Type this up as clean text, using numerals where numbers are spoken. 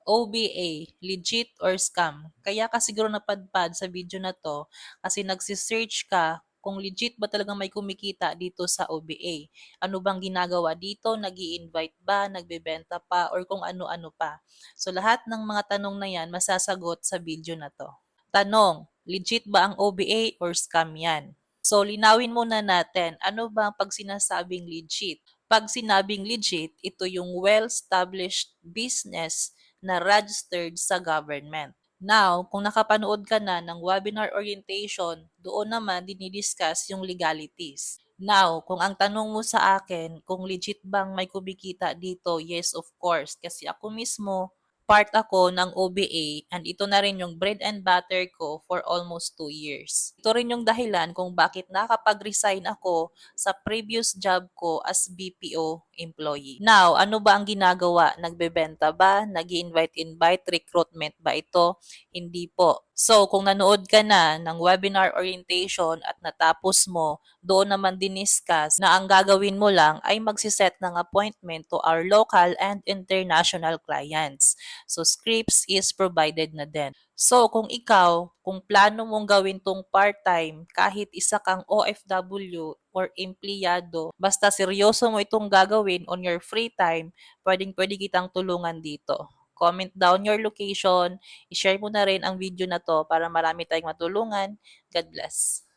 OBA, legit or scam? Kaya ka siguro napadpad sa video na to kasi nagsisearch ka kung legit ba talagang may kumikita dito sa OBA. Ano bang ginagawa dito? Nag-i-invite ba? Nagbebenta pa? Or kung ano-ano pa. So lahat ng mga tanong na yan masasagot sa video na to. Tanong, legit ba ang OBA or scam yan? So linawin muna natin, ano ba pag sinasabing legit? Pag sinabing legit, ito yung well-established business na registered sa government. Now, kung nakapanood ka na ng webinar orientation, doon naman dinidiscuss yung legalities. Now, kung ang tanong mo sa akin kung legit bang may kumikita dito, yes of course. Kasi ako mismo, part ako ng OBA and ito na rin yung bread and butter ko for almost 2 years. Ito rin yung dahilan kung bakit nakapag-resign ako sa previous job ko as BPO employee. Now, ano ba ang ginagawa? Nagbebenta ba? Nag-invite-invite? Recruitment ba ito? Hindi po. So, kung nanood ka na ng webinar orientation at natapos mo, doon naman diniscuss na ang gagawin mo lang ay magsiset ng appointment to our local and international clients. So, scripts is provided na din. So, kung plano mong gawin tong part-time, kahit isa kang OFW or empleyado, basta seryoso mo itong gagawin on your free time, pwedeng-pwede kitang tulungan dito. Comment down your location, i-share mo na rin ang video na to para marami tayong matulungan. God bless.